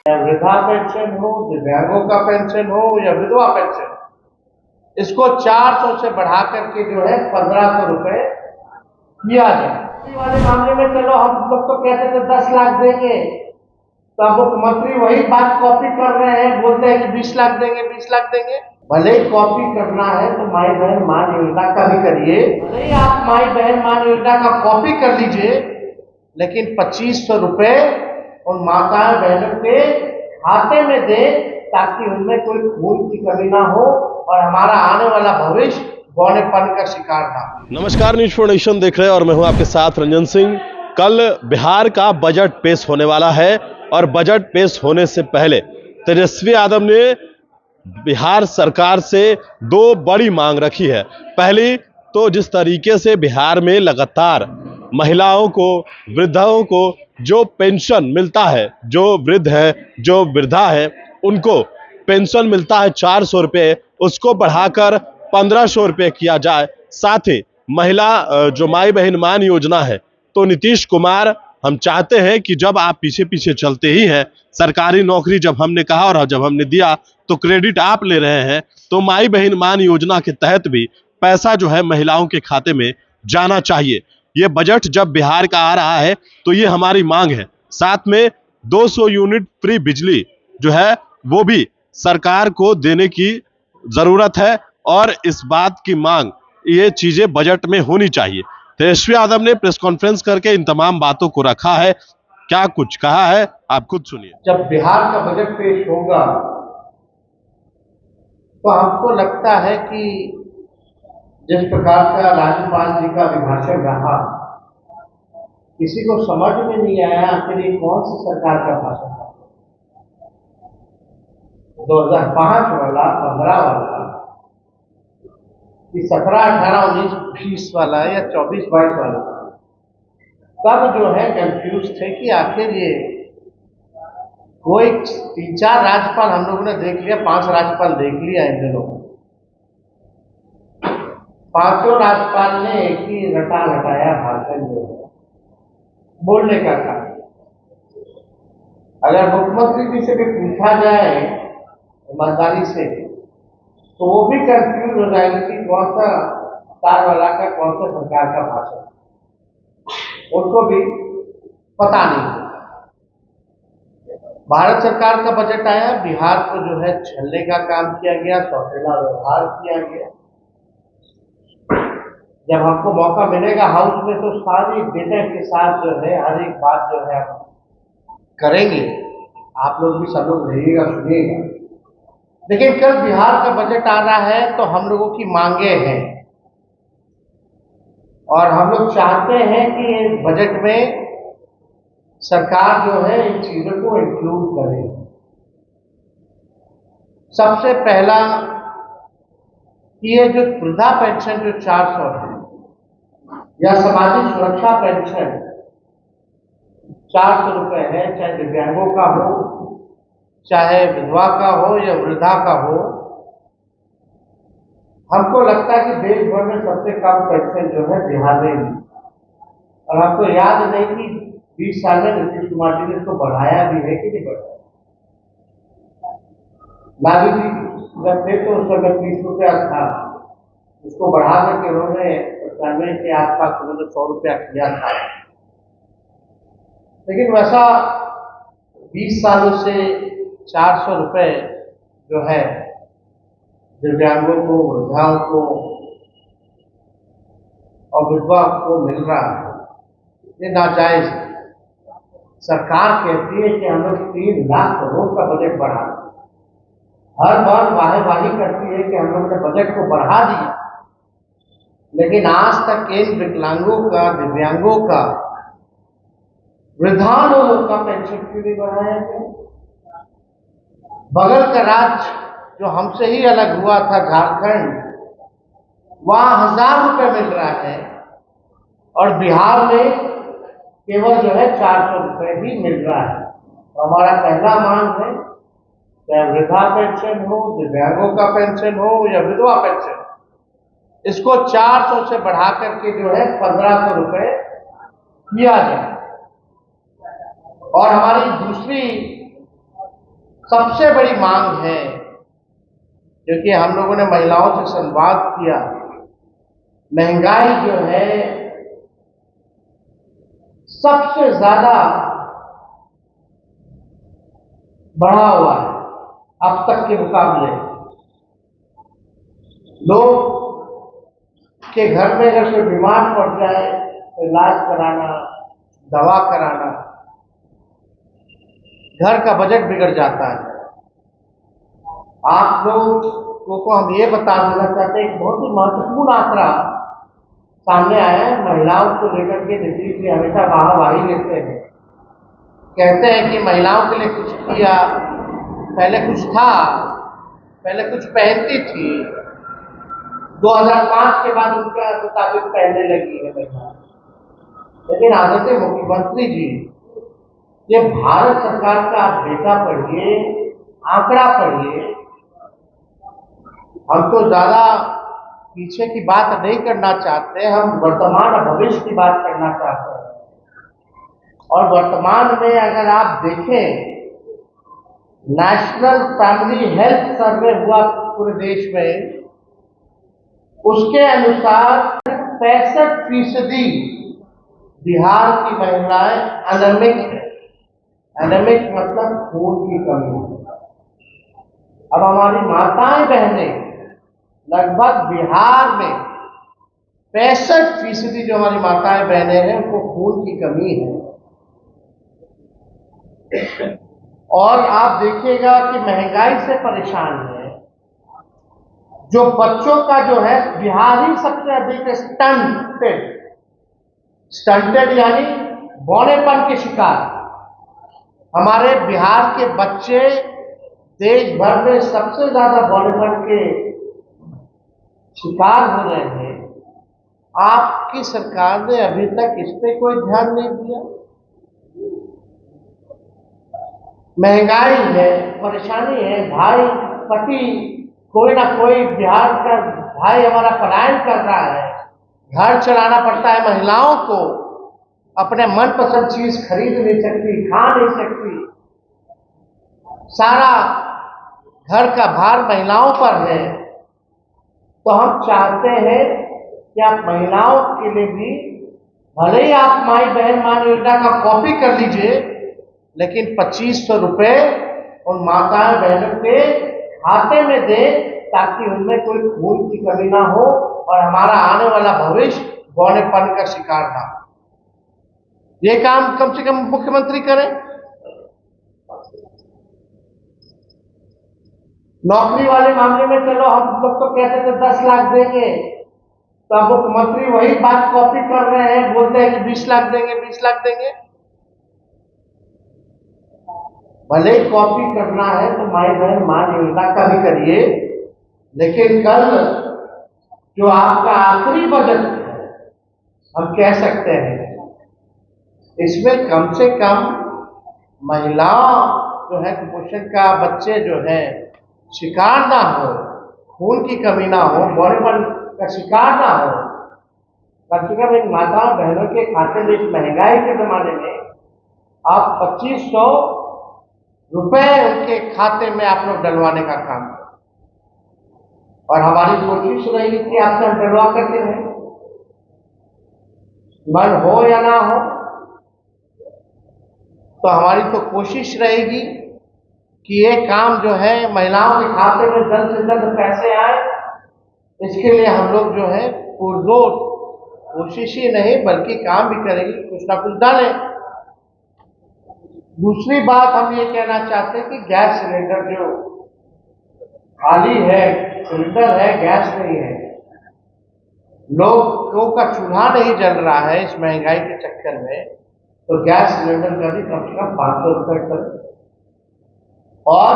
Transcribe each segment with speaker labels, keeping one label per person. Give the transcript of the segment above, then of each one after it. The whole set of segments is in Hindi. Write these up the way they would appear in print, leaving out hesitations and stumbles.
Speaker 1: वृद्धा पेंशन हो, दिव्यांगों का पेंशन हो या विधवा पेंशन, इसको 400 से बढ़ा करके जो है 1500 रुपए किया जाए। वाले मामले में चलो हम लोग तो कहते थे 10 लाख देंगे, तो अब मुख्यमंत्री वही बात कॉपी कर रहे हैं, बोलते हैं कि 20 लाख देंगे, 20 लाख देंगे। भले ही कॉपी करना है तो माई बहन मान योजना का भी करिए, भले ही आप माई बहन मान योजना का कॉपी कर लीजिए, लेकिन 2500 रुपए उन माता बहनों के खाते में दे, ताकि उनमें कोई खून की कमी ना हो और हमारा आने वाला भविष्य बौनेपन का शिकार ना हो।
Speaker 2: नमस्कार, न्यूज़ फॉर नेशन देख रहे हैं और मैं हूं आपके साथ रंजन सिंह। कल बिहार का बजट पेश होने वाला है और बजट पेश होने से पहले तेजस्वी यादव ने बिहार सरकार से दो बड़ी मांग रखी है। पहली तो जिस तरीके से बिहार में लगातार महिलाओं को, वृद्धाओं को जो पेंशन मिलता है, जो वृद्ध है, जो वृद्धा है, उनको पेंशन मिलता है 400 रुपये, उसको बढ़ाकर 1500 रुपये किया जाए। साथ ही महिला जो माई बहन मान योजना है, तो नीतीश कुमार, हम चाहते हैं कि जब आप पीछे पीछे चलते ही हैं, सरकारी नौकरी जब हमने कहा और जब हमने दिया तो क्रेडिट आप ले रहे हैं, तो माई बहन मान योजना के तहत भी पैसा जो है महिलाओं के खाते में जाना चाहिए। ये बजट जब बिहार का आ रहा है तो ये हमारी मांग है। साथ में 200 यूनिट फ्री बिजली जो है वो भी सरकार को देने की जरूरत है और इस बात की मांग, ये चीजें बजट में होनी चाहिए। तेजस्वी यादव ने प्रेस कॉन्फ्रेंस करके इन तमाम बातों को रखा है। क्या कुछ कहा है आप खुद सुनिए।
Speaker 1: जब बिहार का बजट पेश होगा तो हमको लगता है कि जिस प्रकार का राज्यपाल जी का अभिभाषण रहा, किसी को समझ में नहीं आया आखिर ये कौन सी सरकार का भाषण था। 2005 वाला, 15 वाला, कि 17, 18, 19, 20 वाला या 24, 22 वाला, तब जो है कंफ्यूज थे कि आखिर ये कोई 3-4 राज्यपाल हम लोगों ने देख लिया, 5 राज्यपाल देख लिया इन दिनों। पांचों राज्यपाल ने एक ही रटा रटाया भाषण जो है बोलने का था। अगर मुख्यमंत्री जी से भी पूछा जाए ईमानदारी से, तो वो भी कंफ्यूज हो जाएंगे कि कौन सा तार वाला का, कौन सा सरकार का भाषण, उनको भी पता नहीं। भारत सरकार का बजट आया, बिहार को जो है छलने का काम किया गया, सौतेला व्यवहार किया गया। जब हमको मौका मिलेगा हाउस में तो सारी डेटा के साथ जो है हर एक बात जो है हम करेंगे। आप लोग भी सब लोग रहिएगा, सुनिएगा। लेकिन कल बिहार का बजट आ रहा है तो हम लोगों की मांगे हैं और हम लोग चाहते हैं कि इस बजट में सरकार जो है इन चीजों को इंक्लूड करे। सबसे पहला कि ये जो वृद्धा पेंशन जो 400 है या सामाजिक सुरक्षा पेंशन 400 रुपए है, चाहे दिव्यांगों का हो, चाहे विधवा का हो या वृद्धा का हो, हमको लगता है कि देश भर में सबसे कम पेंशन जो है बिहार में ही। और हमको याद नहीं कि 20 साल में नीतीश कुमार जी ने इसको बढ़ाया भी है कि नहीं बढ़ाया। लालू जी जब थे तो उस समय 30 रुपया था, उसको बढ़ा करके उन्होंने 95 के आसपास उन्होंने 100 रुपया किया था। लेकिन वैसा 20 सालों से 400 रुपए जो है दिव्यांगों को, वृद्धाओं को और विधवा को मिल रहा है, ये नाजायज है। सरकार कहती है कि हम लोग 3 लाख करोड़ का बजट बढ़ा, हर बार वाहवाही करती है कि हम लोग ने बजट को बढ़ा दिया, लेकिन आज तक इन विकलांगों का, दिव्यांगों का, वृद्धाओं का पेंशन क्यों नहीं बढ़ाया गया। बगल का राज्य जो हमसे ही अलग हुआ था, झारखंड, वहां 1000 रुपए मिल रहा है और बिहार में केवल जो है 400 रुपए ही मिल रहा है। तो हमारा पहला मांग है, चाहे वृद्धा पेंशन हो, दिव्यांगों का पेंशन हो या विधवा पेंशन, इसको 400 से बढ़ा करके जो है 1500 रुपए किया जाए। और हमारी दूसरी सबसे बड़ी मांग है, क्योंकि हम लोगों ने महिलाओं से संवाद किया, महंगाई जो है सबसे ज्यादा बढ़ा हुआ है अब तक के मुकाबले। लोग के घर में अगर कोई बीमार पड़ जाए तो इलाज कराना, दवा कराना, घर का बजट बिगड़ जाता है। आप लोगों को हम ये बता देना चाहते हैं, एक बहुत ही महत्वपूर्ण आंकड़ा सामने आया है। महिलाओं को लेकर के नीतीश जी हमेशा वाहवाही लेते हैं, कहते हैं कि महिलाओं के लिए कुछ किया, पहले कुछ था, पहले कुछ पहनती थी, 2005 के बाद उनके मुताबिक पहनने लगी है महिला। लेकिन आदरणीय मुख्यमंत्री जी, ये भारत सरकार का आप डेटा पढ़िए, आंकड़ा पढ़िए। हम तो ज्यादा पीछे की बात नहीं करना चाहते, हम वर्तमान और भविष्य की बात करना चाहते हैं। और वर्तमान में अगर आप देखें, नेशनल फैमिली हेल्थ सर्वे हुआ पूरे देश में, उसके अनुसार 65% बिहार की महिलाएं एनेमिक है। एनेमिक मतलब खून की कमी है। अब हमारी माताएं बहनें लगभग बिहार में 65% जो हमारी माताएं बहनें हैं उनको खून की कमी है। और आप देखिएगा कि महंगाई से परेशान है। जो बच्चों का जो है, बिहार ही सबसे अधिक स्टंटेड यानी बौनेपन के शिकार। हमारे बिहार के बच्चे देश भर में सबसे ज्यादा बौनेपन के शिकार हो रहे हैं। आपकी सरकार ने अभी तक इस पे कोई ध्यान नहीं दिया। महंगाई है, परेशानी है, भाई पति कोई ना कोई बिहार का भाई हमारा पलायन कर रहा है, घर चलाना पड़ता है। महिलाओं को अपने मनपसंद चीज खरीद नहीं सकती, खा नहीं सकती, सारा घर का भार महिलाओं पर है। तो हम चाहते हैं कि आप महिलाओं के लिए भी, भले ही आप माई बहन मान योजना का कॉपी कर लीजिए, लेकिन 2500 रुपए उन माताएं बहनों के खाते में दे, ताकि उनमें कोई खून की कमी ना हो और हमारा आने वाला भविष्य बौनेपन का शिकार ना हो। ये काम कम से कम मुख्यमंत्री करें। नौकरी वाले मामले में चलो हम लोग तो कहते थे 10 लाख देंगे, तो अब मुख्यमंत्री वही बात कॉपी कर रहे हैं, बोलते हैं कि 20 लाख देंगे, 20 लाख देंगे। भले ही कॉपी करना है तो माई बहन मान योजना का भी करिए, लेकिन कल जो आपका आखिरी बजट है, हम कह सकते हैं इसमें कम से कम महिलाओं जो है कुपोषण का, बच्चे जो है शिकार ना हो, खून की कमी ना हो, बौनेपन का शिकार ना हो। कम से कम इन माताओं बहनों के खाते में इस महंगाई के जमाने में आप 2500 रुपए उनके खाते में आप लोग डलवाने का काम करें। और हमारी कोशिश रहेगी कि आपसे हम डलवा करते रहें, मन हो या ना हो, तो हमारी तो कोशिश रहेगी कि ये काम जो है महिलाओं के खाते में जल्द से जल्द पैसे आए। इसके लिए हम लोग जो है पुरजोर कोशिश ही नहीं बल्कि काम भी करेंगे, कुछ ना कुछ डालें। दूसरी बात हम ये कहना चाहते हैं कि गैस सिलेंडर जो खाली है, सिलेंडर है, गैस नहीं है, लोगों का चूल्हा नहीं जल रहा है इस महंगाई के चक्कर में, तो गैस सिलेंडर का भी कम से कम 500 रुपए कर। और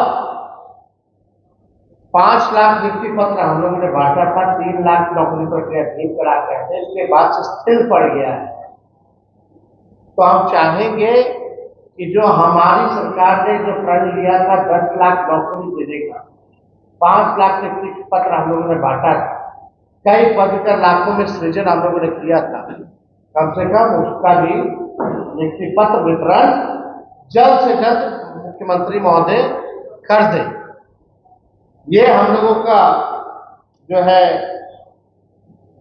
Speaker 1: 5 लाख नियुक्ति पत्र हम लोगों ने बांटा था, 3 लाख नौकरी पर ठीक करा कहते हैं, इसके बाद से स्थिर पड़ गया है। तो हम चाहेंगे कि जो हमारी सरकार ने जो प्रण लिया था 10 लाख नौकरी देने का, 5 लाख नियुक्ति पत्र हम लोगों ने बांटा था, कई पद का लाखों में सृजन हम लोगों ने किया था। कम से कम उसका भी नियुक्ति पत्र वितरण जल्द से जल्द मुख्यमंत्री महोदय कर दे। ये हम लोगों का जो है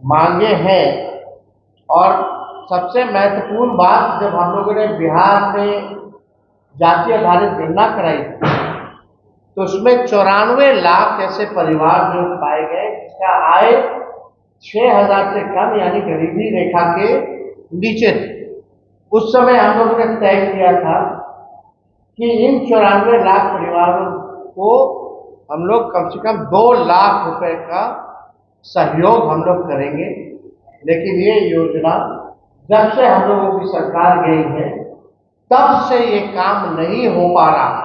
Speaker 1: मांगे हैं। और सबसे महत्वपूर्ण बात, जब हम लोगों ने बिहार में जाति आधारित गणना कराई थी तो उसमें 94 लाख ऐसे परिवार जो पाए गए जिसका आय 6,000 से कम यानी गरीबी रेखा के नीचे थे। उस समय हम लोगों ने तय किया था कि इन 94 लाख परिवारों को हम लोग कम से कम 2 लाख रुपए का सहयोग हम लोग करेंगे। लेकिन ये योजना जब से हम लोगों की सरकार गई है तब से ये काम नहीं हो पा रहा।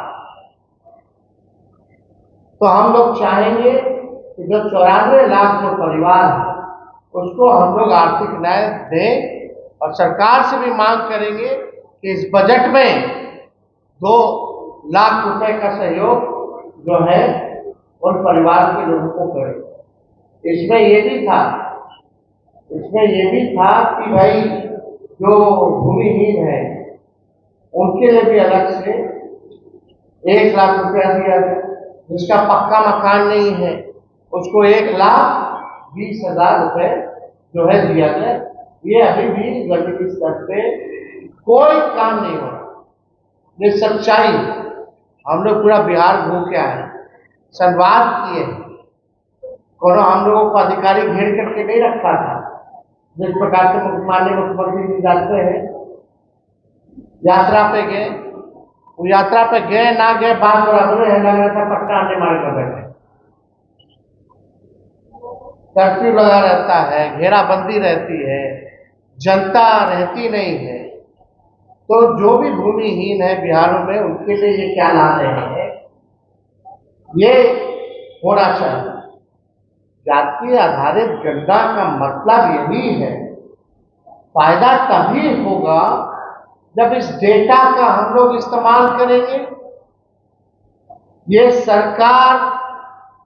Speaker 1: तो हम लोग चाहेंगे कि जो 94 लाख जो परिवार है उसको हम लोग आर्थिक न्याय दें और सरकार से भी मांग करेंगे कि इस बजट में 2 लाख रुपए का सहयोग जो है उन परिवार के लोगों को करें। इसमें ये भी था कि भाई जो भूमिहीन है उनके लिए भी अलग से 1 लाख रुपया दिया जाए। जिसका पक्का मकान नहीं है उसको 1,20,000 रुपए जो है दिया जाए। ये अभी भी जमीनी स्तर पे कोई काम नहीं हो रहा। ये सच्चाई, हम लोग पूरा बिहार घूम के आए, संवाद किए, कोनो हम लोगों को अधिकारी घेर करके नहीं रखा था। जिस प्रकार से माननीय मुख्यमंत्री जी जानते हैं, यात्रा पे गए, वो यात्रा पे गए ना गए बात बराबर है, लग रहा था पट्टा आने मारे कर बैठे। कर्फ्यू लगा रहता है, घेराबंदी रहती है, जनता रहती नहीं है। तो जो भी भूमिहीन है बिहार में उनके लिए ये क्या ला रहे हैं, ये होना चाहिए। जाति आधारित गणना का मतलब यही है, फायदा तभी होगा जब इस डेटा का हम लोग इस्तेमाल करेंगे। ये सरकार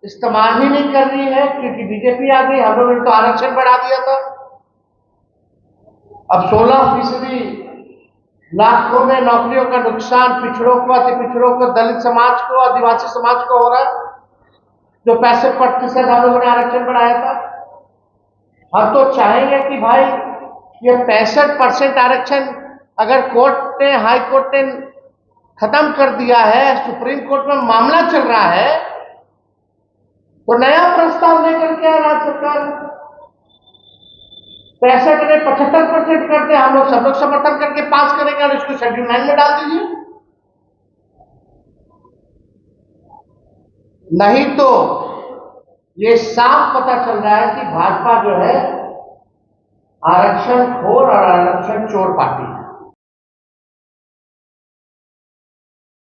Speaker 1: इस्तेमाल ही नहीं कर रही है क्योंकि बीजेपी आ गई। हम लोगों ने तो आरक्षण बढ़ा दिया था। अब 16% लाखों में नौकरियों का नुकसान पिछड़ों को, अति पिछड़ों को, दलित समाज को, आदिवासी समाज को हो रहा है। जो 65% हम लोगों ने आरक्षण बढ़ाया था। हम तो चाहेंगे कि भाई ये 65% आरक्षण अगर कोर्ट ने, हाई कोर्ट ने खत्म कर दिया है, सुप्रीम कोर्ट में मामला चल रहा है, तो नया प्रस्ताव लेकर के राज्य सरकार 65 ने 75% कर दे। हम लोग सब लोग समर्थन करके पास करेंगे और इसको शेड्यूल 9 में डाल दीजिए। नहीं तो ये साफ पता चल रहा है कि भाजपा जो है आरक्षण खोर और आरक्षण चोर पार्टी है।